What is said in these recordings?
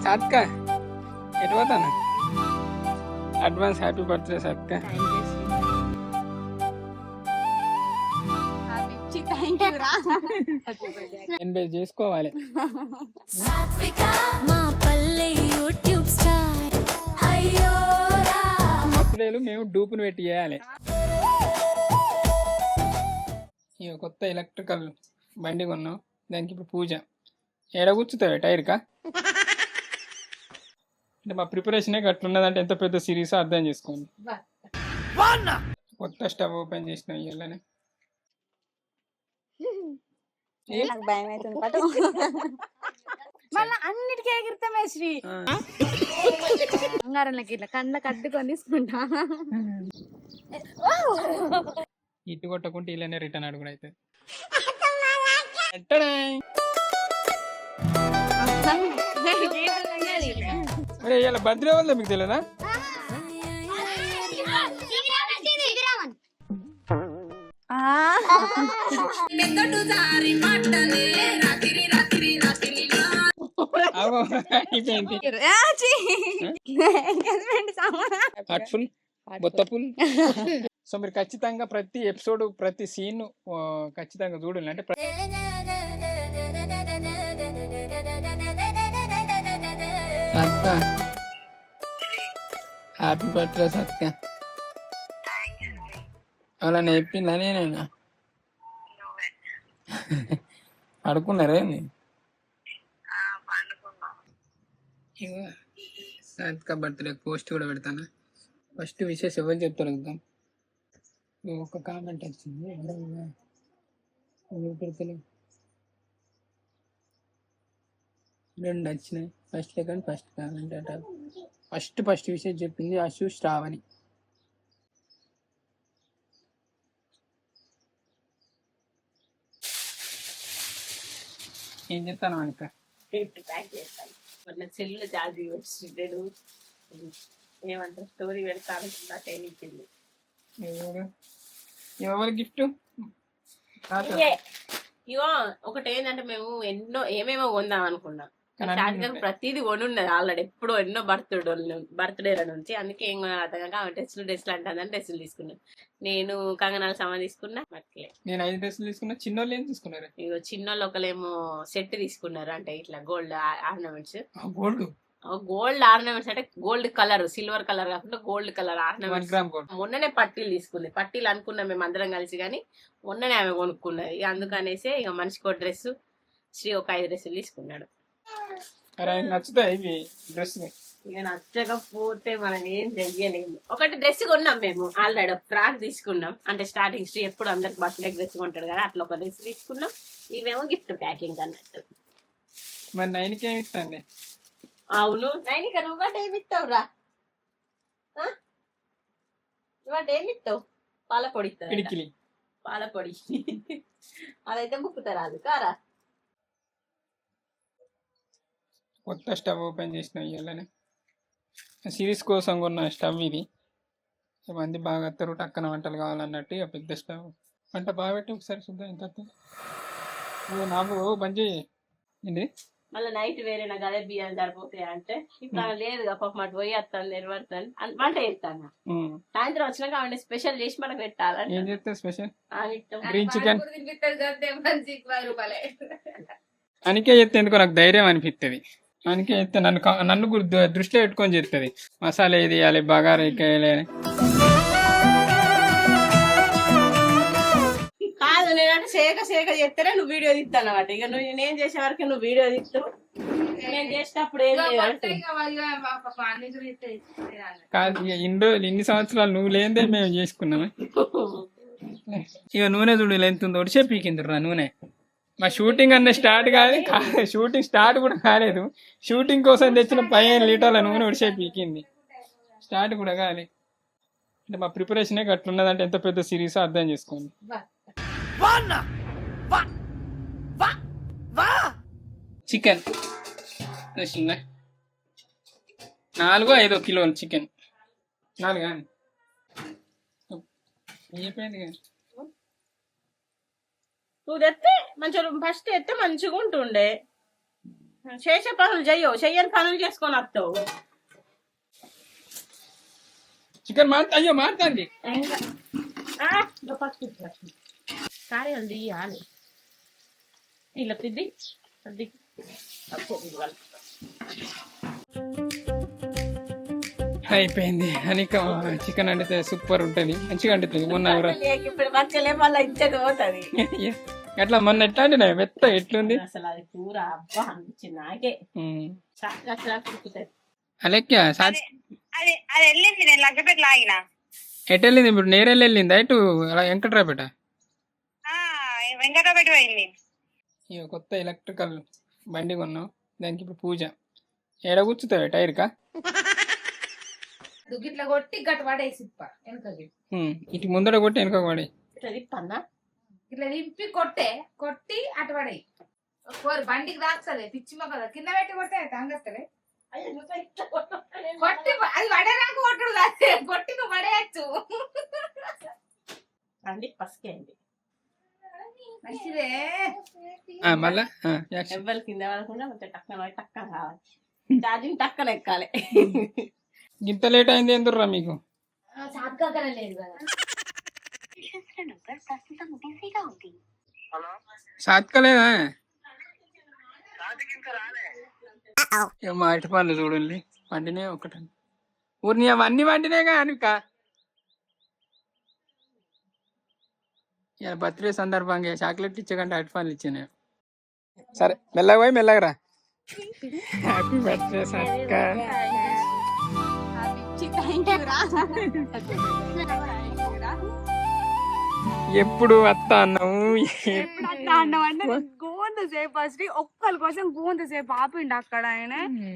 సాత్క ఎటు పోతాను? Advance happy birthday సాత్క. ఎన్బై చేసుకోవాలి. బర్త్డేలు మేము డూపును పెట్టి చేయాలి. ఇక కొత్త ఎలక్ట్రికల్ బండి కొన్నాం, దానికి ఇప్పుడు పూజ. ఏడ కూర్చుతావే టైర్కా? అంటే మా ప్రిపరేషనే గట్లున్నదంటే ఎంత పెద్ద సిరీస్ అర్థం చేసుకోండి. కొత్త స్టవ్ ఓపెన్ చేసిన ఇళ్ళనే భయం అవుతుంది పట్టు. మళ్ళీ అన్నిటికీ ఎగిరితామే శ్రీ బంగారంలోకి ఇట్లా కండ్లకు అడ్డుకొని తీసుకుంటా. ఇటు కొట్టకుంటే ఇళ్ళనే రిటర్న్ అడుగుడు అయితే. అరే ఇలా బర్త్డే వల్ల మీకు తెలియదా? హార్ట్ఫుల్ బొత్తఫుల్. సో మీరు ఖచ్చితంగా ప్రతి ఎపిసోడ్ ప్రతి సీన్ ఖచ్చితంగా చూడాలి. అంటే హ్యాపీ బర్త్డే సత్క. అలా నేర్పిందా? నేనైనా పడుకున్నారే? సత్క బర్త్డే పోస్ట్ కూడా పెడతాను. ఫస్ట్ విషెస్ ఎవరు చెప్తారు కదా? ఒక కామెంట్ వచ్చింది, రెండు వచ్చినాయి. ఫస్ట్ సెకండ్ ఫస్ట్ కామెంట్ అట. ఫస్ట్ విషయం చెప్పింది అశు శ్రావణి. ఏం చెప్తాను అనుక సెల్లు చార్జ్ వచ్చిండు. ఏమంటారు స్టోరీ పెడతాను టైనిచ్చింది. ఎవరి గిఫ్ట్? ఇగో ఒకటి ఏంటంటే మేము ఏమేమో కొందాం అనుకున్నాం. ప్రతిదీ కొనున్నది ఆల్రెడీ ఎప్పుడో ఎన్నో బర్త్డేల నుంచి. అందుకే ఏం కొనాలి ఆమె డ్రెస్సులు అంటుందని డ్రెస్సులు తీసుకున్నాం. నేను కంగనాల సామాన్ తీసుకున్నా. అట్లే నేను 5 డ్రెస్సులు తీసుకున్నా. చిన్నోళ్ళు ఏం తీసుకున్నారు? ఇగో చిన్నోళ్ళు ఒకలేమో సెట్ తీసుకున్నారు, అంటే ఇట్లా గోల్డ్ ఆర్నమెంట్స్. గోల్డ్ ఆర్నమెంట్స్ అంటే గోల్డ్ కలర్, సిల్వర్ కలర్ కాకుండా గోల్డ్ కలర్ ఆర్నమెంట్స్. మొన్ననే పట్టీలు తీసుకుంది. పట్టీలు అనుకున్నాం మేము అందరం కలిసి, కానీ మొన్ననే ఆమె కొనుక్కున్నది. అందుకనేసి ఇక మనిషికి ఒక డ్రెస్, శ్రీ ఒక 5 డ్రెస్సులు తీసుకున్నాడు. ఇక నచ్చకపోతే మనం ఏం చెయ్యలేము. ఒకటి డ్రెస్ కొన్నాం మేము ఆల్రెడీ, ఒక ఫ్రాక్ తీసుకున్నాం. అంటే స్టార్టింగ్ శ్రీ ఎప్పుడు అందరికి బర్త్డే డ్రెస్ కొంటాడు కదా, అట్లా ఒక డ్రెస్ తీసుకున్నాం. ఇవేమో గిఫ్ట్ ప్యాకింగ్ అన్నట్టు. మరి నైన్కి ఏమి ఇస్తాండి? అవును నైనిక, నువ్వు ఏమిస్తావు రా? నువ్వు ఏమిస్తావు? పాలపొడి ఇస్తా. పాలపొడి అదైతే ముక్కుతారా? అది కారా. కొత్త స్టవ్ ఓపెన్ చేసిన ఇళ్ళనే సిరీస్ కోసం కొన్న స్టవ్ ఇది. మంది బాగా వస్తారు, టక్కన వంటలు కావాలన్నట్టు. ఇక పెద్ద స్టవ్ వంట బాగా పెట్టి ఒకసారి చూద్దాం ఎంత నాకు బంద్ చేయి. ఏంటి మళ్ళీ నైట్ వేరే నాకు అదే బియ్యాలు సరిపోతాయి అంటే ఇప్పుడు అలా లేదు. పాపం అటు పోయి వస్తాను నిలబడతాను వంట చేస్తాను. సాయంత్రం వచ్చినాక ఆమె స్పెషల్ చేసి మనకు పెట్టాలి. ఏం చేస్తా స్పెషల్? గ్రీన్ చికెన్ అనికే చేస్తే ఎందుకో నాకు ధైర్యం అనిపిస్తుంది. అందుకే చెప్తే నన్ను దృష్టిలో పెట్టుకొని చెప్తుంది. మసాలా ఏది వేయాలి, బగారా వేయాలి. కాదు నేనంటే సేక చేస్తేనే నువ్వు వీడియో తీస్తాను అన్నమాట. ఇక నువ్వు నేను చేసే వరకు నువ్వు వీడియో తీస్తావు, నేను చేసేటప్పుడు ఏం కాదు. ఇన్ని సంవత్సరాలు నువ్వు లేదే మేము చేసుకున్నాము. ఇక నూనె చూడు ఎంత ఉందో ఒడిసే పీకిందిరా నూనె. మా షూటింగ్ అన్న స్టార్ట్ షూటింగ్ స్టార్ట్ కూడా కాలేదు. షూటింగ్ కోసం తెచ్చిన 15 లీటర్ల నూనె ఒడిసే పీకింది. స్టార్ట్ కూడా కాలే. అంటే మా ప్రిపరేషనే గట్లున్నదంటే ఎంత పెద్ద సిరీస్ అర్థం చేసుకోండి. చికెన్ 4-5 కిలోలు చికెన్. 4 కానీ అయిపోయింది కానీ నువ్వు తెస్తే మంచిగా ఫస్ట్ తెస్తే మంచిగా ఉంటుండే. చేసే పనులు చెయ్యవు, చెయ్యని పనులు చేసుకొని వస్తావు. చికెన్ అయ్యో మారుతుంది. కార్యాలు తీయాలి ఇలా తిద్ది. అయిపోయింది. అనిక చికెన్ వండితే సూపర్ ఉంటుంది, మంచిగా వండుతుంది. మొన్న ఇప్పుడు మంచిగా మళ్ళీ ఇచ్చేది పోతుంది. అట్లా మొన్న ఎట్లా అండి మెత్త ఎట్లుంది అసలు అది కూర అబ్బా అనిపించింది నాకే. అలెక్కా అది వెళ్ళింది, నేను లగ్గపెట్టి లాగిన. ఎటు వెళ్ళింది ఇప్పుడు? నేరెళ్ళి వెళ్ళిందా ఇటు వెంకట్రాపేట? వెంకటరాపేట పోయింది. ఇక కొత్త ఎలక్ట్రికల్ బండి కొన్నాం, దానికి ఇప్పుడు పూజ. ఏడ కూర్చుతావే టైర్కా? ఇట్లా కొట్టి గట్టు పడేసి ఇటు ముందర కొట్టి వెనక పడే. ఇట్లా దింపి కొట్టి అటు పడే. బండికి దాక్సలే పిచ్చిమ కదా, కింద పెట్టి కొట్టే తంగస్తలే. కొట్టి అది పడేరాకు కొట్టుడు కాదు, కొట్టి నువ్వు పడేయచ్చు. బండి పసుకేయండి మంచిదే. మళ్ళా ఎవ్వరు కింద పడకుండా కొంచెం టక్కన టక్కన కావాలి, ఛార్జింగ్ టక్కన ఎక్కాలి. ఇంత లేట్ అయింది ఎందుకురా మీకు? లేదు కదా. సాత్కలేదా? మా ఇటు పనులు చూడండి, వండినే ఒకటి ఊరిని అవన్నీ వండినేగా అనిక. ఇలా బర్త్డే సందర్భంగా చాక్లెట్ ఇచ్చేకంటే అటు పనులు ఇచ్చాను. సరే మెల్లగా పోయి మెల్లగరా. Happy birthday సత్క. ఎప్పుడు వస్తా అన్నావు? గోంత సేపు అసలు ఒక్కరి కోసం గోంత సేపు ఆపిండు అక్కడ. ఆయన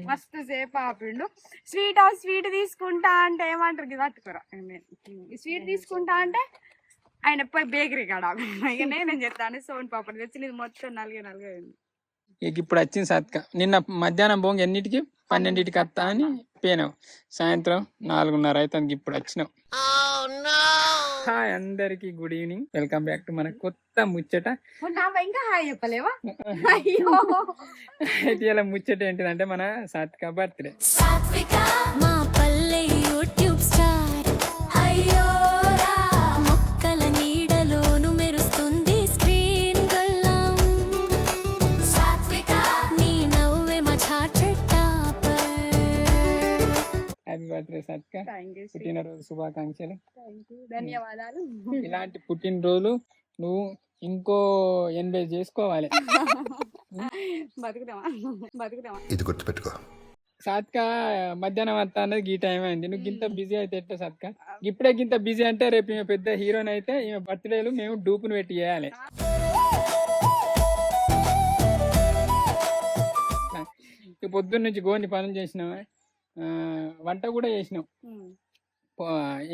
మస్తు సేపు ఆపిండు. స్వీట్ తీసుకుంటా అంటే ఏమంటారు పట్టుకురా, స్వీట్ తీసుకుంటా అంటే ఆయన పోయి బేకరీ కాడ ఇక నేను చెప్తాను సోన్ పాపడి తెచ్చి ఇది మొత్తం నలుగే ఇక ఇప్పుడు వచ్చింది సత్క. నిన్న మధ్యాహ్నం పోంగి ఎన్నిటికి 12ంటికి వస్తా అని పోయినావు, సాయంత్రం 4:30 అవుతుంది. ఇప్పుడు వచ్చినావు. హాయ్ అందరికి, good evening, welcome back to మన కొత్త ముచ్చట. ఇంకా హాయ్ చెప్పలేవా? అయితే ఇలా ముచ్చట ఏంటిదంటే మన సాత్విక బర్త్డే. హ్యాపీ బర్త్డే సత్క, పుట్టినరోజు శుభాకాంక్షలు. ధన్యవాదాలు. ఇలాంటి పుట్టినరోజు నువ్వు ఇంకో 80 చేసుకోవాలి. బతుకుతామా ఇది గుర్తుపెట్టుకో. సాత్క మధ్యాహ్నం వస్తా అన్నది ఈ టైం అయింది. నువ్వు గింత బిజీ అయితే ఎట్లా సత్క? ఇప్పుడే గింత బిజీ అంటే రేపు ఈమె పెద్ద హీరోయిన్ అయితే ఈమె బర్త్డేలు మేము డూపును పెట్టి చేయాలి. పొద్దున్న నుంచి గోని పనులు చేసినావా, వంట కూడా చేసినాం.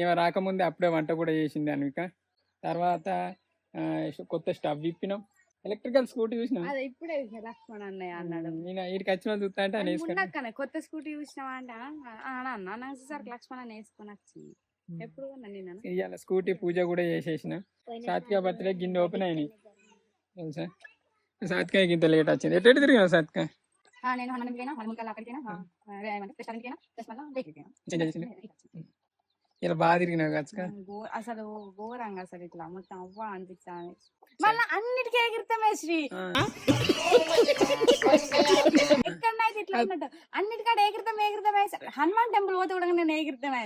ఈమె రాకముందే అప్పుడే వంట కూడా చేసింది అనిక. తర్వాత కొత్త స్టవ్ విప్పినాం, ఎలక్ట్రికల్ స్కూటీ చూసినాం. ఇప్పుడే లక్ష్మణ్ అన్నయ్య అన్నాడు. నేను వీడికి వచ్చిన చూస్తా అంటే కొత్త స్కూటీ చూసినావా అంటే అన్న నాకు లక్ష్మణ్ అన్న వేసుకొని వచ్చింది. ఎప్పుడు ఇవాళ స్కూటీ పూజ కూడా చేసేసిన. సాత్విక బర్త్డే గిన్నె ఓపెన్ అయినాయి తెలుసా. సాత్విక గింత లేట్ వచ్చింది. ఎటు తిరిగినావు సాత్విక? నేను ఇలా బాగా తిరిగినావు కదా. అసలు ఘోరంగా అసలు ఇట్లా మొత్తం అవ్వ అనిపిస్తాను. మళ్ళీ అన్నిటికీ ఎగిరితమే శ్రీ, ఎక్కడైతే ఇట్లా ఉన్నట్టు అన్నిటికాడ ఎగిరితమే. హనుమాన్ టెంపుల్ పోతే కూడా నేను ఎగిరితమే.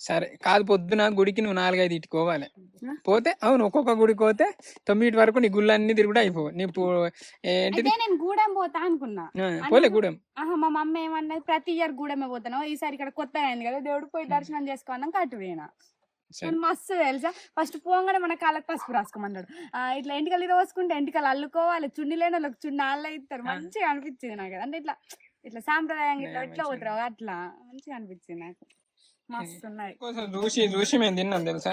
సరే కాదు, పొద్దున గుడికి నువ్వు 4-5 ఇటుకోవాలి పోతే. అవును, ఒక్కొక్క గుడికి పోతే 9 వరకు నీ గుళ్ళన్నీ తిరుగుడు అయిపోవు. నీ ఏంటిది నేను గూడెం పోతా అనుకున్నా, పోలే గూడెం. మా మమ్మీ ఏమన్నది, ప్రతి ఇయర్ గూడెమే పోతాను, ఈసారి ఇక్కడ కొత్తగా అయింది కదా దేవుడు పోయి దర్శనం చేసుకోవాలని కట్టుపోయినా. మస్తు తెలుసా, ఫస్ట్ పోగానే మన కాళ్ళకి పసుపు రాసుకోమన్నాడు. ఇట్లా ఎంటికలు రోజుకుంటే ఎంటికలు అల్లుకోవాలి, చుండి లేని వాళ్ళకి చుండి అల్ల ఇస్తారు. మంచిగా అనిపించింది నాకు. అంటే ఇట్లా ఇట్లా సాంప్రదాయంగా ఇట్లా పోతారు అట్లా మంచిగా అనిపించింది నాకు. మస్తున్నాయి. చూసి మేము తిన్నాం తెలుసా.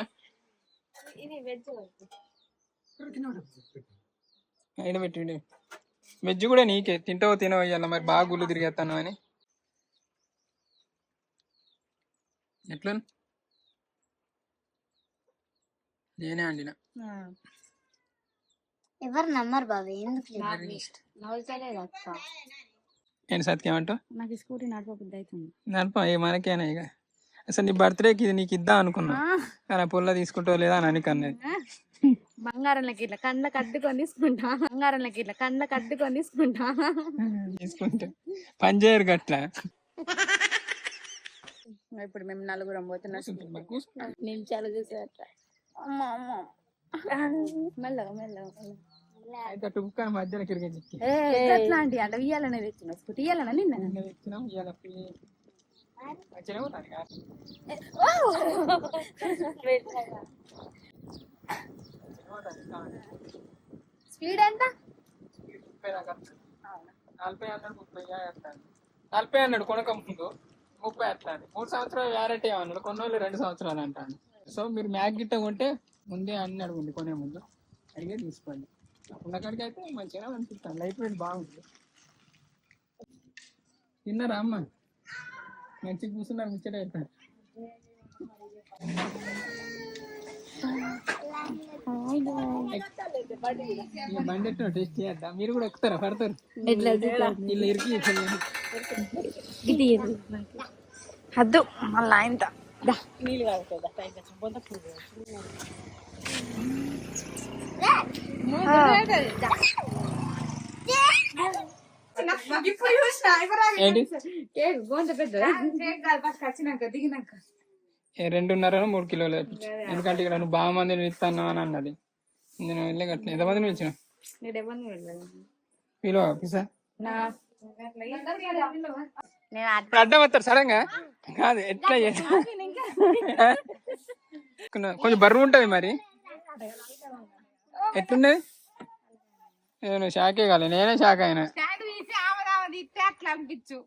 ఇది వెజ్ పెట్టి వెజ్ కూడా నీకే తింటావో తినవో ఇవ్వాలి. మరి బాగా గుళ్ళు తిరిగేస్తాను అని ఎట్లా నేనే అండిన. ఎవరు నమ్మరు బాబు, ఎందుకు నవ్వుతలేదు అక్క. ఏంటి సత్యం ఏమంటావు? నాకు స్కూటీ నడపబుద్ధి అవుతుంది. నడప ఏమనకేనా ఇక. అసలు నీ బర్త్డేకి ఇది నీకు ఇద్దాం అనుకున్నా, కానీ ఆ పుల్ల తీసుకుంటావు లేదా అని అన్నది. బంగారంలోకి ఇట్లా కండ్లకు అడ్డుకొని తీసుకుంటా, బంగారంలోకి ఇట్లా కండ్లకు అడ్డుకొని తీసుకుంటా. తీసుకుంటే పని చేయరు గట్లా. ఇప్పుడు మేము నలుగురం పోతున్నాం. నిమిషాలు చూసేట అమ్మ అమ్మ మెల్లగా మెల్లగా అయితే టుక్క మధ్యలో క్రికెట్ అట్లాంటి అంటే ఇయ్యాలనే తెచ్చిన స్కూటీ ఇయ్యాలనా నిన్న తెచ్చినాం. ఇవాళ మంచిగా పోతాను కదా. స్పీడ్ ఎంత? 40 అన్నాడు, 30 అట్లాంటి 40 అన్నాడు కొనక ముందు, 30 అట్లాంటి 3 సంవత్సరాలు వ్యారంటీ అన్నాడు, కొన్ని రోజులు 2 సంవత్సరాలు అంటాను. సో మీరు మ్యాగ్ గిట్ట కొంటే ముందే అన్ని అడుగుండి, కొనే ముందు అడిగే తీసుకోండి. ఉన్నకాడికి అయితే మంచిగా అనిపిస్తాను, లైట్ వెయిట్ బాగుంది. తిన్నారా అమ్మ? మంచిగా కూర్చున్నారు, ముచ్చట అవుతారు. బండి ఎట్లా టేస్ట్ చేద్దాం, మీరు కూడా ఎక్కుతారా? పడతారు వీళ్ళు ఇరికి అద్దు మళ్ళా ఇంత నీళ్ళు ఏంటి గోంత పెద్ద వచ్చినాక దిగినాక 2.5-3 కిలోలు. ఎందుకంటే ఇక్కడ నువ్వు బాగా మందిని ఇస్తాను అని అన్నది. నేను వెళ్ళే కట్టిన ఎంతమందిని ఇచ్చిన పిలువ పిసా అడ్డం వస్తారు సడన్ గా కాదు, ఎట్లా చేస్తా కొంచెం బరువు ఉంటది మరి. ఎట్లున్నది? నేను షాకే కాలే, నేనే షాక్ అయినా. అట్లా అనిపించు.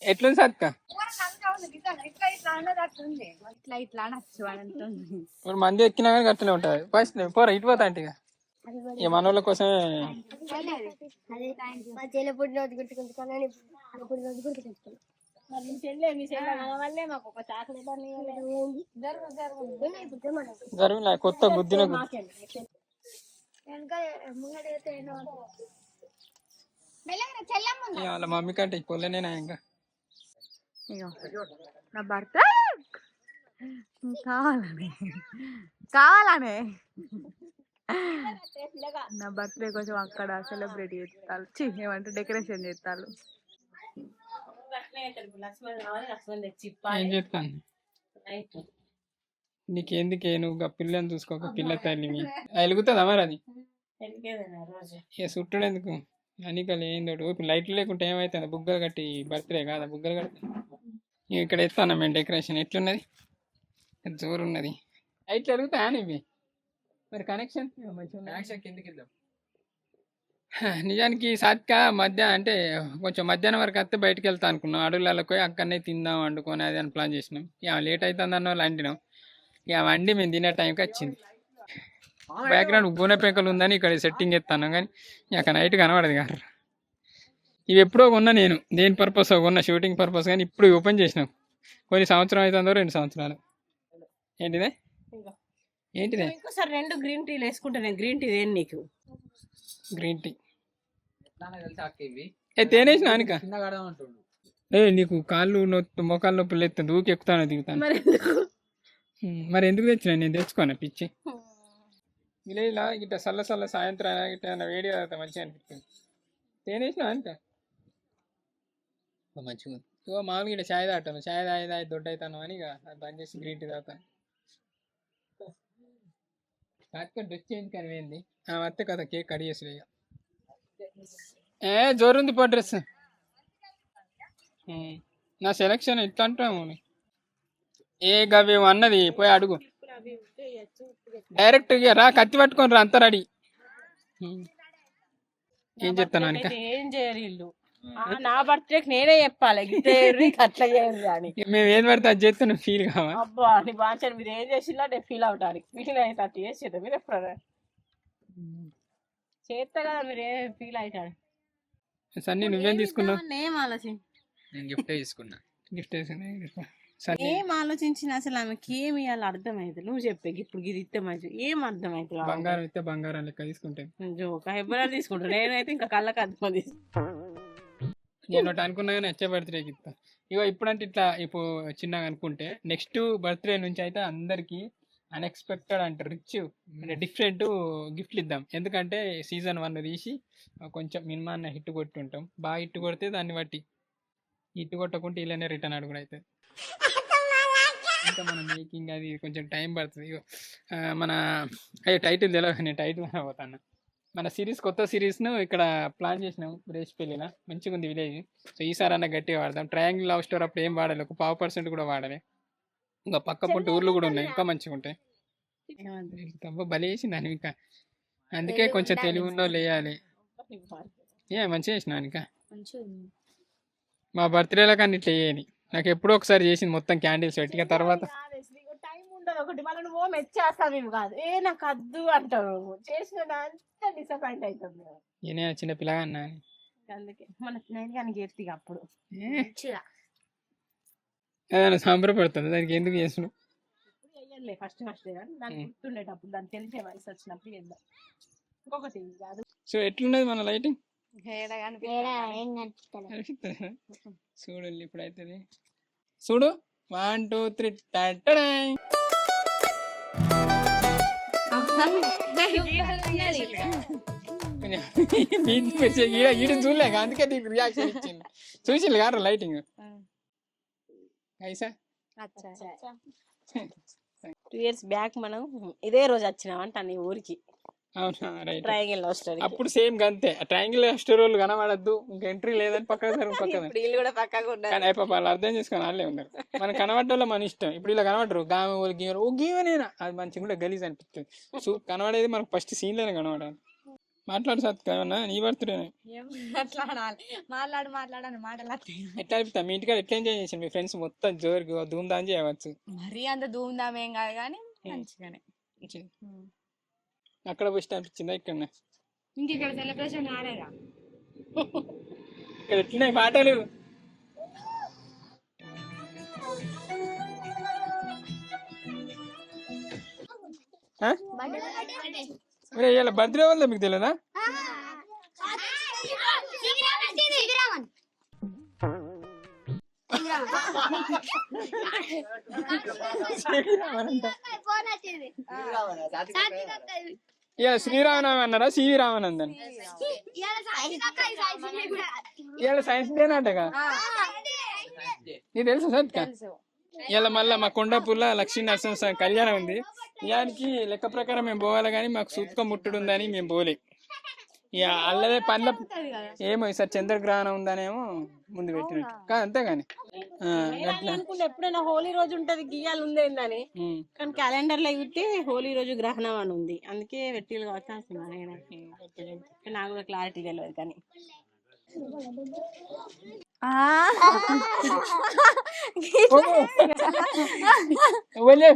ఎట్లుంది సత్క? ఇప్పుడు మంది ఎక్కినా కానీ గట్లనే ఉంటది. ఫస్ట్ పోరా ఇటు పోతా అంటే ఇక మనోళ్ళ కోసమే. జరుగులే కొత్త గుద్దిన వాళ్ళ మమ్మీ కంటే పొల్లనేనా ఇంకా. నా భర్త కావాలని కావాలనే నా బర్త్డే కోసం అక్కడ సెలబ్రేట్ చేస్తారు, ఏమంటే డెకరేషన్ చేస్తారు. ఏం చెప్తాను నీకెందుకే, నువ్వు పిల్లని చూసుకోక పిల్ల తల్లి వెలుగుతుందా మరి అది ఇక చుట్టడు ఎందుకు అనికలు ఏందో. ఇప్పుడు లైట్లు లేకుంటే ఏమవుతుంది? బుగ్గలు కట్టి బర్త్డే కాదా, బుగ్గలు కట్టి ఇక్కడ ఎత్తాను మేము డెకరేషన్. ఎట్లున్నది? జోరు ఉన్నది. లైట్లు వెలుగుతాయా ఇవి మరి? కనెక్షన్ మంచిగా కిందకి వెళ్దాం. నిజానికి సాత్క మధ్య అంటే కొంచెం మధ్యాహ్నం వరకు వస్తే బయటకు వెళ్తా అనుకున్నాం. అడవులకు పోయి అక్కడనే తిందాం వండుకొని అది అని ప్లాన్ చేసినాం. ఇక లేట్ అవుతుంది అన్న వాళ్ళు అంటినాం. ఇక వండి మేము తినే టైంకి వచ్చింది. బ్యాక్గ్రౌండ్ గూనె పెంకలు ఉందని ఇక్కడ సెట్టింగ్ ఎత్తాను, కానీ అక్కడ నైట్ కనబడదు కాదు. ఇవి ఎప్పుడో కొన్నా నేను, దేని పర్పస్ కొన్నా, షూటింగ్ పర్పస్, కానీ ఇప్పుడు ఓపెన్ చేసినాం. కొన్ని సంవత్సరం అవుతుందో 2 సంవత్సరాలు. ఏంటిదే ఏంటిదే? ఇంకోసారి 2 గ్రీన్ టీలు వేసుకుంటా నేను. గ్రీన్ టీ ఏం నీకు? గ్రీన్ టీ తేనేసిన అనిక నీకు కాళ్ళు మోకాళ్ళ నొప్పులు ఎత్తుంది, ఊకి ఎక్కుతాను దిగుతాను. మరి ఎందుకు తెచ్చినా? నేను తెచ్చుకోను పిచ్చి. విలేజ్లో ఇట్లా చల్ల సాయంత్రం ఇట్లా వేడి తాగుతా మంచిగా అనిపిస్తుంది. తేనేసిన అంట మంచిగా. మామూలుగా ఇట్లా చాయ్ తాగుతాను, చాయ్ తాగి దొడ్డు అవుతాను అని ఇక బంద్ చేసి గ్రీన్ టీ తాగుతాను. డ్రెస్ చేంజ్ కానీ ఏంది అత్తే కదా కేక్ కట్ చేసి జోరుంది పో డ్రెస్. నా సెలక్షన్ ఇట్లా అంటాము. గవి అన్నది పోయి అడుగు, డైరెక్ట్ రా కత్తి పట్టుకొని రా, అంతా రెడీ. ఏం చెప్తాను అనిక? ఏం చేయరు వీళ్ళు. నా బర్త్డేకి నేనే చెప్పాలి అట్లా చేయండి అని. మేము ఏం పడితే అది చేస్తే నువ్వు ఫీల్ కావాలి. అబ్బా నీ బాగా మీరు ఏం చేసినా నేను ఫీల్ అవటానికి ఫీల్ అయితే చేసేది మీరు ఎప్పుడు చేస్తా కదా, మీరు ఏం ఫీల్ అవుతాడు. సన్నీ నువ్వేం తీసుకున్నావు? ఏం ఆలోచన? నేను గిఫ్ట్ తీసుకున్నా. గిఫ్ట్ తీసుకున్నా. సరే ఏం ఆలోచించిన అసలు ఆమెకి ఏమి ఇవ్వాలి అర్థమైతే నువ్వు చెప్పే ఇప్పుడు ఇది ఇస్తే మంచి ఏం అర్థమైతే బంగారం ఇస్తే బంగారం లెక్క తీసుకుంటే జోక ఎవరైనా తీసుకుంటారు నేనైతే ఇంకా కళ్ళకి అర్థం నేను ఒకటి అనుకున్నా కానీ వచ్చే బర్త్డేకి ఇస్తా. ఇగో ఇప్పుడంటే ఇట్లా ఇప్పుడు చిన్నగా అనుకుంటే నెక్స్ట్ బర్త్డే నుంచి అయితే అందరికి అన్ఎక్స్పెక్టెడ్ అంటే రిచ్ అంటే డిఫరెంట్ గిఫ్ట్లు ఇద్దాం. ఎందుకంటే సీజన్ 1 తీసి కొంచెం మినిమం హిట్ కొట్టి ఉంటాం. బాగా హిట్ కొడితే దాన్ని బట్టి, హిట్ కొట్టకుంటే ఇలానే రిటర్న్ అడుగుడు అవుతుంది. ఇంకా మన మేకింగ్ అది కొంచెం టైం పడుతుంది. ఇగో మన అయ్యో టైటిల్ తెలియదు, నేను టైటిల్ పోతాను. మన సిరీస్ కొత్త సిరీస్ను ఇక్కడ ప్లాన్ చేసినాం రేసిపల్లిలో. మంచిగా ఉంది విలేజ్. సో ఈసారి అన్న గట్టిగా వాడదాం. ట్రయాంగిల్ లవ్ స్టోర్ అప్పుడు ఏం వాడాలి, ఒక 5% కూడా వాడాలి. ఇంకా పక్క పొంటి ఊర్లు కూడా ఉన్నాయి, ఇంకా మంచిగా ఉంటాయి. భలే వేసింది అని ఇంకా, అందుకే కొంచెం తెలివి ఉన్నో లేయాలి. మంచిగా చేసినా ఇంకా మా బర్త్డేలో కానీ ఇట్లా వేయాలి. నాకు ఎప్పుడో ఒకసారి చేసింది మొత్తం క్యాండిల్స్ పెట్టి, ఇక తర్వాత టైం ఉండదు ఒకటి మళ్ళీ నువ్వు మెచ్చేస్తావు ఇవి కాదు ఏ నాకు వద్దు అంటావు చేసిన అంతా డిసప్పాయింట్ అవుతుంది. నేనే చిన్న పిల్లగా అన్నా, అందుకే మన స్నేహితుగాని చేస్తే అప్పుడు ఏదైనా సంబరపడుతుంది దానికి ఎందుకు చేస్తున్నావు. వేయలే ఫస్ట్ కానీ దానికి గుర్తుండేటప్పుడు దానికి తెలిసే వయసు వచ్చినప్పుడు చేద్దాం. ఇంకొకటి కాదు. సో ఎట్లున్నది మన లైటింగ్ చూడు ఇప్పుడు అవుతుంది చూడు. 1 2 3 ఈడు చూడలేక అందుకే నీకు రియాక్షన్ ఇచ్చింది. చూసింది కాదు లైటింగ్ ఐసా 2 years బ్యాక్ మనం ఇదే రోజు వచ్చినామంట నీ ఊరికి. అవునా రైట్. ట్రయాంగిల్ లవ్ స్టోరీ అప్పుడు సేమ్ గంతే. ట్రయాంగిల్ లవ్ స్టోరీ వాళ్ళు కనబడద్దు, ఇంకా ఎంట్రీ లేదని పక్కన వీళ్ళు కూడా పక్కగా ఉన్నారు. వాళ్ళు అర్థం చేసుకొని వాళ్ళే ఉన్నారు. మన కనబడ్డలో మన ఇష్టం. ఇప్పుడు ఇలా కనబడరు గామె వాళ్ళు గీవరు ఓ గీవనేనా, అది మంచిగా కూడా గలీజ్ అనిపిస్తుంది. సో కనబడేది మనకు ఫస్ట్ సీన్లోనే కనబడాలి. మాట్లాడు సత్కన్నా నీ బర్త్డేనే మాట్లాడని మాటలు ఎట్లా అనిపిస్తా. మీ ఇంటికాడ ఎట్లా ఎంజాయ్ చేసాను మీ ఫ్రెండ్స్ మొత్తం జోరుగా ధూమ్ ధామ్ చేయవచ్చు. మరీ అంత ధూమ్ ధామ్ ఏం కాదు కానీ మంచిగానే. అక్కడ బెస్ట్ అనిపించిందా ఇక్కడ? ఇంక ఇక్కడ సెలబ్రేషన్ కాలేదా? ఇక్కడ ఎట్లున్నాయి పాటలు? ఇవాళ బర్త్డే వల్ల మీకు తెలియదా? ఇవాళ శ్రీరామనవమి అన్నారా సివి రామానందన్? ఇవాళ సైన్స్ డే నాటగా నీకు తెలుసా సత్క? ఇవాళ మళ్ళీ మా కొండాపూర్లో లక్ష్మీ నరసింహస్వామి కళ్యాణం ఉంది. ఇయానికి లెక్క ప్రకారం మేము పోవాలి కానీ మాకు సూత్కం ముట్టుడు ఉందని మేము పోలే. ఇక అల్లదే పనుల ఏమో ఈసారి చంద్రగ్రహణం ఉందనేమో ముందు పెట్టినట్టు కాదు అంతేగాని ఎప్పుడైనా హోలీ రోజు ఉంటది గీయాలు ఉందేందని, కానీ క్యాలెండర్ లో అయితే హోలీ రోజు గ్రహణం అని ఉంది. అందుకే పెట్టిలు కావచ్చు. నాకు కూడా క్లారిటీ తెలియదు కానీ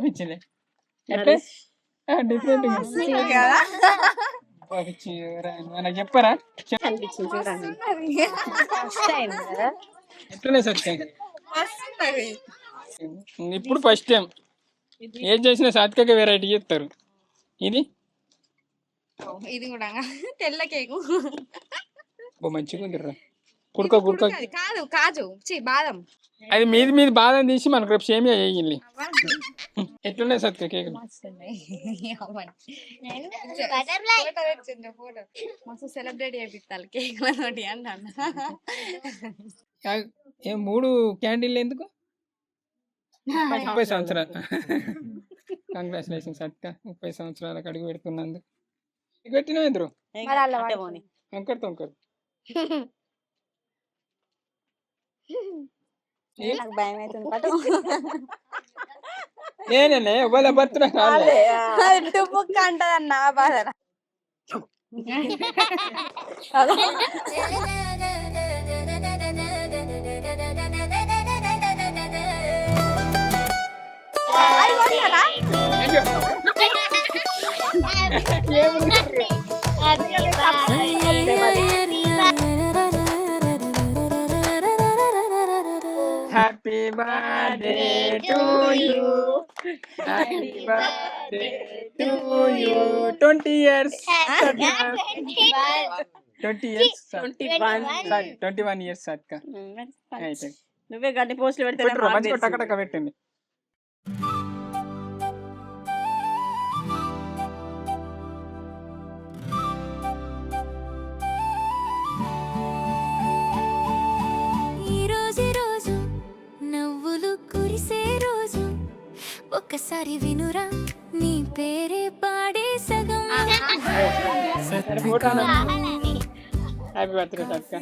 పిచ్చిలే డిఫరెంట్ నాకు చెప్పరా ఎట్లనే సత్యం ఇప్పుడు ఫస్ట్ టైం ఏం చేసినా సాత్విక వెరైటీ చెప్తారు. ఇది కూడా తెల్ల కేకు మంచిగా ఉంది రా. కుడుక కాదు కాజు బాదం, అది మీది బాదం తీసి మనకు రేపు సేమియా చేయాలి. ఎట్లున్నాయి సత్క కేక్? మస్తు సెలబ్రేట్ చేపిస్తాను కేక్ తోటి అంటాను. 3 క్యాండిల్ ఎందుకు? 30 సంవత్సరాలు. కంగ్రాచులేషన్స్ సత్క, 30 సంవత్సరాలకు అడుగు పెడుతున్నందుకు. పెట్టినా ఇద్దరు అంకర్ భయం అవుతుంది. నేనే ఎవరి బర్త్డే బుక్ అంటదన్న బాధ. Happy birthday to you, happy birthday to you. 20 years, 20 years, 21 years సాత్విక. అయితే నువ్వే గడ్డి పోస్టులు పెడితే పెట్టు మంచిగా టకటక పెట్టండి. నవ్వులు కురిసే రోజు ఒక్కసారి వినురా నీ పేరే పాడే సగం హ్యాపీ బర్త్డే సాత్విక.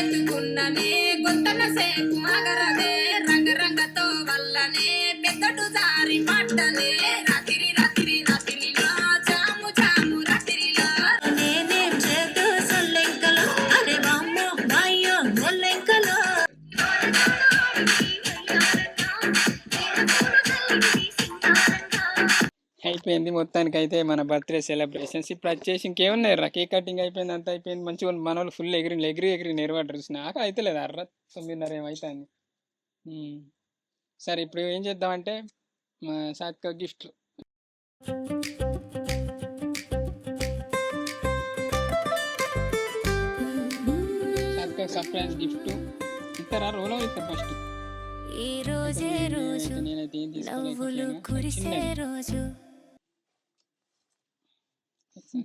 ఎత్తుకున్ననే గొంతన సేపు మగరదే రంగరంగతో వల్లనే పెద్దడు జారి పట్టనే రాత్రి రాత్రి రాత్రిలో జాము జాము రాత్రిలో నేనే చేతు సొల్లెంకలో అరే వామ్మో మాయో మొల్లెంకలో. అయిపోయింది మొత్తానికి అయితే మన బర్త్డే సెలబ్రేషన్స్. ఇప్పుడు వచ్చేసి ఇంకేమున్నాయి రా, కేక్ కటింగ్ అయిపోయింది, అంతా అయిపోయింది. మంచిగా మన వాళ్ళు ఫుల్ ఎగిరి నెరవాడరు. నాకు అయితే లేదు అర్ర 9:30 ఏమవుతుంది. సరే ఇప్పుడు ఏం చేద్దామంటే మా సాత్విక గిఫ్ట్ సాత్విక సర్ప్రైజ్ గిఫ్ట్ ఇస్తారా, రోలో ఇస్తారు ఫస్ట్. ఈ రోజే రోజు నేనైతే ఏం నవ్వులు కురిసే రోజు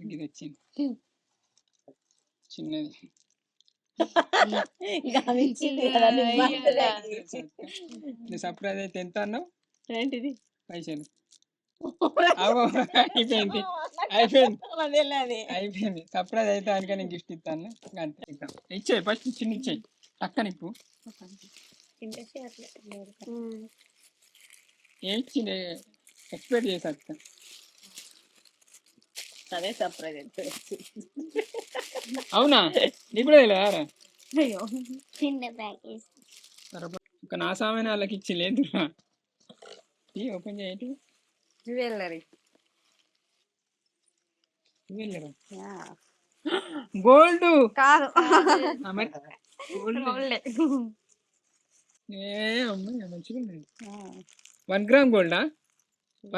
ఇది వచ్చింది చిన్నది. సర్ప్రైజ్ అయితే ఎంత అన్నావు? ఏంటిది పైసలు అయిపోయింది అయిపోయింది. సర్ప్రైజ్ అయితే అందుకని నేను గిఫ్ట్ ఇస్తాను. అంతే ఇచ్చేయి ఫస్ట్, చిన్న ఇచ్చేయి అక్క. నీకు ఏం ఇచ్చింది ఎక్స్పెక్ట్ చేసి అక్క. అదే సర్ప్రైజ్ అవునా, నీకు కూడా తెలియదా? ఒక నా సామాన్ వాళ్ళకి ఇచ్చి లేదు. ఓపెన్ చేయండి. జ్యువెలరీ గోల్డ్ కాదు, ఏ అమ్మాయి మంచిగా ఉంది. 1 గ్రామ్ గోల్డా?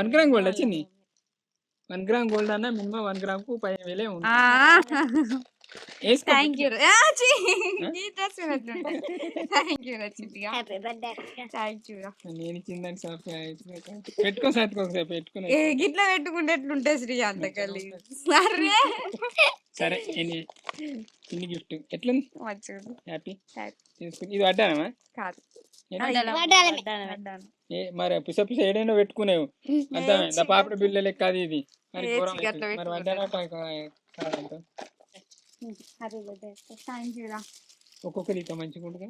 1 గ్రామ్ గోల్డ్ వచ్చింది. 1 గ్రామ్ గోల్డ్ అన్న మినిమం 1 గ్రామ్ కు 10,000 ఉంది. Thank you. నేను ఇచ్చిందని సర్ప్రైజ్ పెట్టుకో సాత్విక, ఒకసారి పెట్టుకుని గిట్లా పెట్టుకుంటే ఎట్లుంటే శ్రీ అంతకలి. సరే చిన్న గిఫ్ట్ ఎట్లుంది? హ్యాపీ తీసుకుని ఇది వడ్డానమా? కాదు, మరి పుస ఏడైనా పెట్టుకునేవు అంత పాపడ బిల్ల లెక్క అది ఇది. మరి మరి వడ్డానట కాదంట. ఒక్కొక్కరి ఇక మంచిగా ఉంటుంది.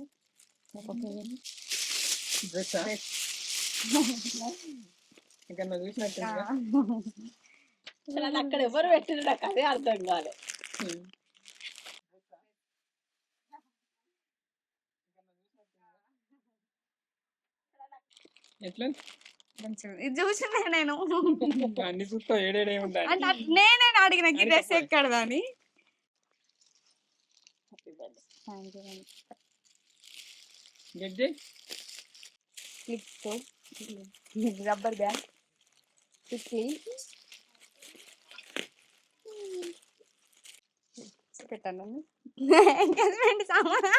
డ్రెస్ ఇంకా చూసినట్టు అక్కడ ఎవరు పెట్టిన నాకు అదే అర్థం కాలే. ఎట్లా ఇది చూసిందే నేను. అన్ని చూస్తావు ఏడేడే ఉంటాయి. నేనే అడిగిన ఈ డ్రెస్ ఎక్కడదని. రబ్బర్ బ్యాండ్ పెట్టాను. ఎంగేజ్మెంట్ సామాన్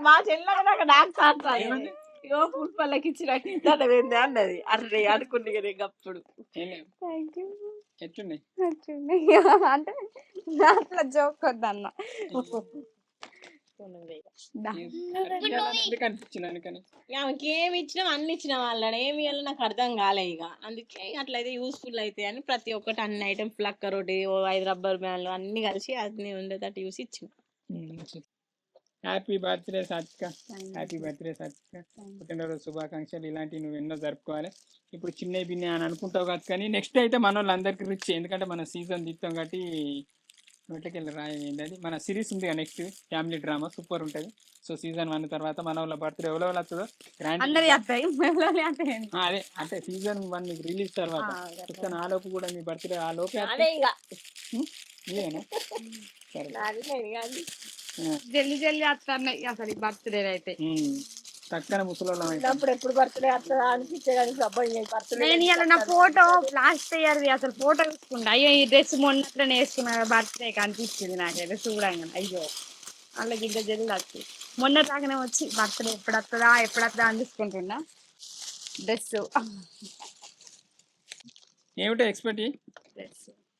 మా చెల్లెగా నాకు కాదు ఇగో ఫుల్ పళ్ళకి ఇచ్చినట్టు అన్నది. అరే అనుకుంది కదా అప్పుడు. ఎట్లున్నాయి అంటే అట్లా జోక్ వద్దన్న. అనిపించింది అందుకని ఆమెకి ఏమి ఇచ్చినాం అన్ని ఇచ్చిన వాళ్ళని ఏమి ఇవ్వాలో నాకు అర్థం కాలే. ఇక అందుకే అట్లయితే యూస్ఫుల్ అయితే అని ప్రతి ఒక్కటి అన్ని ఐటమ్ ప్లక్కర్ ఒకటి 5 రబ్బర్ బ్యాండ్లు అన్ని కలిసి అన్ని ఉండేటట్టు చూసి ఇచ్చిన. హ్యాపీ బర్త్డే సాత్విక. హ్యాపీ బర్త్డే సాత్విక. పుట్టినరోజు శుభాకాంక్షలు. ఇలాంటివి నువ్వు ఎన్నో జరుపుకోవాలి. ఇప్పుడు చిన్న బిన్నే అని అనుకుంటావు కాదు, కానీ నెక్స్ట్ అయితే మన వాళ్ళందరికీ రిచ్. ఎందుకంటే మన సీజన్ తీస్తాం కాబట్టి నోట్లకెళ్ళి రాయండి. అది మన సిరీస్ ఉంది నెక్స్ట్ ఫ్యామిలీ డ్రామా సూపర్ ఉంటుంది. సో సీజన్ 1 తర్వాత మన వాళ్ళ బర్త్డే ఎవరో వస్తుందో గ్రాండ్ అదే అంటే సీజన్ 1 మీకు రిలీజ్ తర్వాత ఆ లోపు కూడా మీ బర్త్డే ఆ లోపే ఇదేనా సరే నాది నేను కాదు. జల్లి జల్లి వస్తున్నాయి అసలు బర్త్డే అయితే. చక్కన ముసలోళ్ళం అయితే. చిన్నప్పుడు ఎప్పుడు బర్త్డే వస్తుందా అనిపించేదాన్ని. అబ్బాయి బర్త్డే నేను ఇలా నా ఫోటో లాస్ట్ ఇయర్ అసలు ఫోటో తీసుకుంటా. అయ్యో ఈ డ్రెస్ మొన్నట్లనే వేసుకున్నా బర్త్డే అనిపించింది నాకైతే చూడంగా. అయ్యో అలా గిడ్డ జల్లి వచ్చి మొన్న రాగానే వచ్చి బర్త్డే ఎప్పుడు వస్తుందా అని తీసుకుంటున్నా డ్రెస్. ఏమిటో ఎక్స్పెక్ట్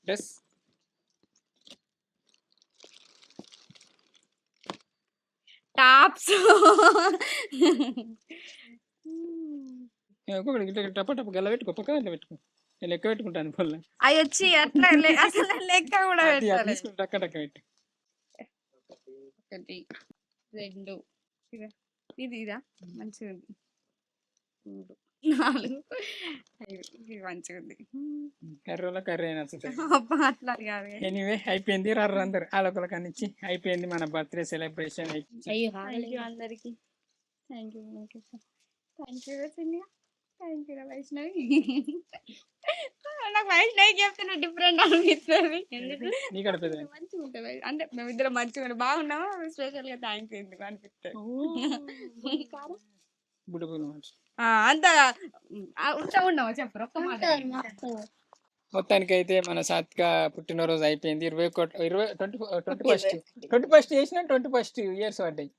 డ్రెస్ టాప్స్ ఒక్కొక్కటి ఇట్లా టప టప గల్ల పెట్టుకో, పక్కన ఇట్లా పెట్టుకో. నేను లెక్క పెట్టుకుంటాను పొల్ల అవి వచ్చి అట్లా అసలు లెక్క కూడా పెట్టాలి. తీసుకుని టక్క టక్క పెట్టు. 1 2 ఇదా మంచిగా ఉంది. 3 4 5 ఇది మంచిగా ఉంది. కర్రీలో కర్రీ అయినా వస్తుంది. అబ్బా అట్లా కాదు. ఎనీవే అయిపోయింది. రర్ర అందరు ఆలోకల కానిచ్చి అయిపోయింది మన బర్త్డే సెలబ్రేషన్. అందరికి thank you Scindia, thank you Vaishnavi. నాకు వైష్ణవి చెప్తున్నా డిఫరెంట్ అనిపిస్తుంది. నీకు అడిపోయింది మంచిగా ఉంటుంది అంటే మేమిద్దరం మంచిగా బాగున్నాము. స్పెషల్ గా థ్యాంక్ యూ ఎందుకు అనిపిస్తుంది. బుడ్డ పూలు అంత ఉండవు చెప్పరు ఒక్క మాట. మొత్తానికి అయితే మన సాత్విక పుట్టినరోజు అయిపోయింది. 21 చేసిన 21 ఇయర్స్ పడ్డాయి.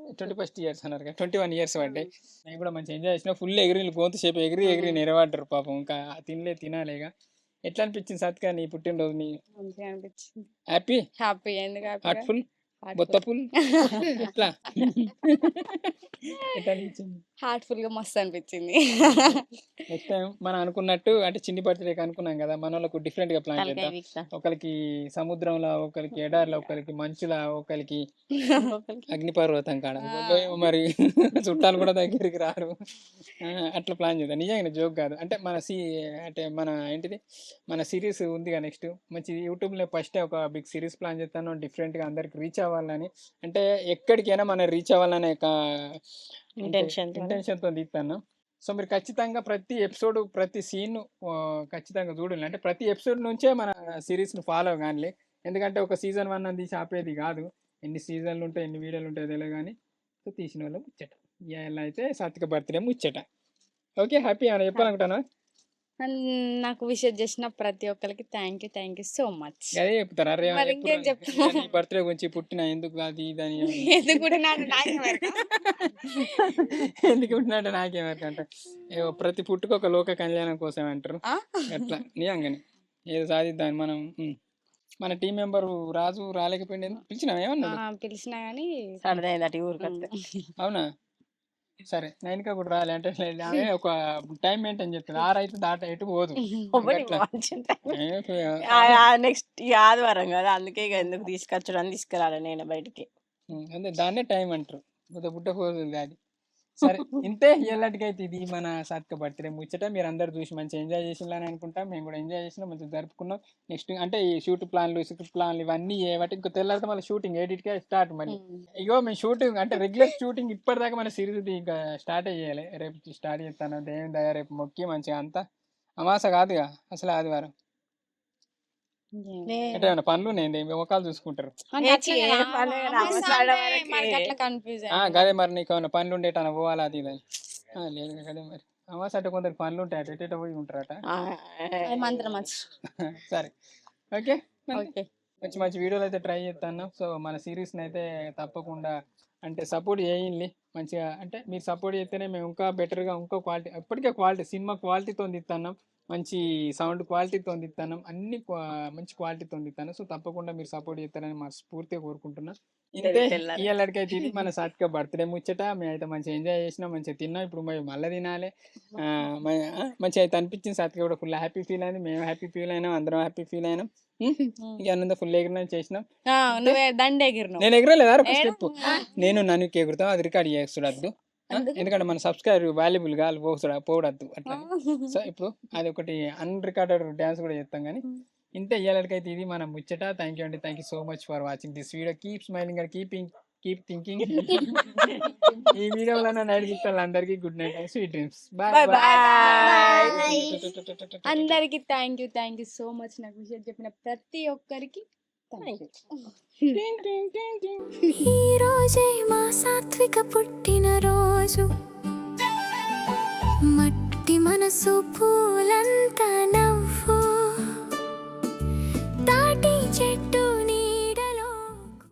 21 ఇయర్స్ అన్నారు కదా, 21 ఇయర్స్ పడ్డాయి. నేను కూడా మంచిగా ఎంజాయ్ చేసిన. ఫుల్ ఎగిరి గోంతు సేపు ఎగిరి నిలబడ్డారు పాపం. ఇంకా తినాలేగా. ఎట్లా అనిపించింది సాత్విక నీ పుట్టినరోజు? నీ మంచిగా అనిపించింది. హ్యాపీ ఎందుకు హార్ట్ఫుల్ బొత్తఫుల్ ఎట్లా ఎట్లా అనిపించింది? హార్ట్ఫుల్ గా మస్తు అనిపించింది. నెక్స్ట్ టైం మనం అనుకున్నట్టు అంటే చిన్ని బర్త్డేకి అనుకున్నాం కదా, మన వాళ్ళకు డిఫరెంట్ గా ప్లాన్ చేద్దాం. ఒకరికి సముద్రంలో, ఒకరికి ఎడారిలో, ఒకరికి మంచులా, ఒకరికి అగ్నిపర్వతం కాడ. మరి చుట్టాలు కూడా దగ్గరికి రారు. అట్లా ప్లాన్ చేద్దాం. నిజంగా జోక్ కాదు. అంటే మన ఏంటిది మన సిరీస్ ఉంది కదా నెక్స్ట్ మంచి యూట్యూబ్ లో ఫస్ట్ ఒక బిగ్ సిరీస్ ప్లాన్ చేస్తాను. డిఫరెంట్ గా అందరికి రీచ్ అవ్వాలని, అంటే ఎక్కడికైనా మనం రీచ్ అవ్వాలనే ఇంటెన్షన్ తో తీస్తాను. సో మీరు ఖచ్చితంగా ప్రతి ఎపిసోడ్ ప్రతి సీన్ ఖచ్చితంగా చూడాలి. అంటే ప్రతి ఎపిసోడ్ నుంచే మన సిరీస్ ను ఫాలో కానీ, ఎందుకంటే ఒక సీజన్ 1 అని తీసి ఆపేది కాదు. ఎన్ని సీజన్లు ఉంటాయి, ఎన్ని వీడియోలు ఉంటాయి తెలియదు కానీ సో తీసిన వాళ్ళు ముచ్చట. ఇలా అయితే సాత్విక బర్త్డే ముచ్చట. ఓకే, హ్యాపీ అని చెప్పాలనుకుంటాను. నాకు విషయం చేసిన ప్రతి ఒక్కరికి థ్యాంక్ యూ సో మచ్. అదే చెప్తారా? అరే మరి ఇంకేం చెప్తాను? బర్త్డే గురించి పుట్టిన ఎందుకు అది ఇది అని ఎందుకు పుట్టినాడు ఎందుకు పుట్టినట్టు నాకేమరకంట. ప్రతి పుట్టుకు ఒక లోక కళ్యాణం కోసం అంటారు. అట్లా నిజంగానే ఏదో సాధిద్దాం మనం. మన టీం మెంబర్ రాజు రాలేకపోయింది. పిలిచినా ఏమన్నా? పిలిచినా గానీ అవునా? సరే, 9కి కూడా రాలే అంటే ఆమె ఒక టైం మెయింటైన్ చేస్తుంది. 6 అయితే దాట ఎటు పోదు. నెక్స్ట్ ఆదివారం కదా, అందుకే ఇక ఎందుకు తీసుకురాలి నేను బయటికి. అదే దాన్నే టైం అంటారు. బుట్ట పోదు అది. సరే, ఇంతే ఇలాంటికైతే ఇది మన సాత్విక బర్త్డే ముచ్చట. మీరు అందరు చూసి మంచిగా ఎంజాయ్ చేసిందని అనుకుంటాం. మేము కూడా ఎంజాయ్ చేసినాం, మంచిగా జరుపుకున్నాం. నెక్స్ట్ అంటే ఈ స్క్రిప్ట్ ప్లాన్లు ఇవన్నీ వాటి ఇంకో తెల్లారితే మళ్ళీ షూటింగ్ ఎడిట్కే స్టార్ట్. మళ్ళీ ఇగో మేము షూటింగ్ అంటే రెగ్యులర్ షూటింగ్ ఇప్పటిదాకా మన సిరీస్ ఇంకా స్టార్ట్ చేయాలి. రేపు స్టార్ట్ చేస్తాను. దేవుని దయ రేపు మొక్కి మంచిగా అంతా అమాస కాదుగా అసలు ఆదివారం. అంటే పనులు నేను మొక్కలు చూసుకుంటారు. అదే మరి నీకు ఏమైనా పనులు ఉండేటన్నా పోవాలి అది ఇది లేదు కదే. మరి అమాస అంటే కొందరికి పనులు ఉంటాయి, ఎట పోయి ఉంటారట. సరే, ఓకే. మంచి మంచి వీడియోలు అయితే ట్రై చేస్తాను. సో మన సిరీస్ని అయితే తప్పకుండా అంటే సపోర్ట్ చేయండి మంచిగా. అంటే మీరు సపోర్ట్ చేస్తేనే మేము ఇంకా బెటర్గా ఇంకా క్వాలిటీ, ఇప్పటికే క్వాలిటీ సినిమా క్వాలిటీతో తీస్తున్నాం, మంచి సౌండ్ క్వాలిటీతో తీస్తున్నాం, అన్ని మంచి క్వాలిటీతో తీస్తాను. సో తప్పకుండా మీరు సపోర్ట్ చేస్తారని మనస్ఫూర్తిగా కోరుకుంటున్నాను. ఇంతే ఇవాళకైతే ఇది మన సాత్విక బర్త్డే ముచ్చట. మేమైతే మంచిగా ఎంజాయ్ చేసినాం, మంచిగా తిన్నాం. ఇప్పుడు మళ్ళీ తినాలి. మంచిగా అయితే అనిపించింది. సాత్విక కూడా ఫుల్ హ్యాపీ ఫీల్ అయింది, మేము హ్యాపీ ఫీల్ అయినాం, అందరం హ్యాపీ ఫీల్ అయినాం. ఇక అన్నంత ఫుల్ ఎగిరినాం చేసినాం. నేను ఎగరలేదా స్టెప్? నేను నన్ను ఎగురుతాం, అది రికార్డ్ చేస్తుడద్దు. ఎందుకంటే మన సబ్స్క్రైబర్ వాల్యుబుల్ గా పోవడద్దు అట్లా. సో ఇప్పుడు అది ఒకటి అన్రికార్డెడ్ డాన్స్ కూడా చేస్తాం. కానీ ఇంతే ఇయ్యాలకైతే ఇది మన ముచ్చట. థ్యాంక్ యూ అండి. Thank you so much for watching this video. Keep smiling and keep thinking. ఈ వీడియోలో నైట్ గిఫ్ట్ అందరికి good night, sweet dreams. Bye అందరికి థ్యాంక్ యూ సో మచ్. నాకు విషయం చెప్పిన ప్రతి ఒక్కరికి ఈ రోజే మా సాత్విక పుట్టిన రోజు మట్టి మనసు పూలంతా నవ్వు తాటి చెట్టు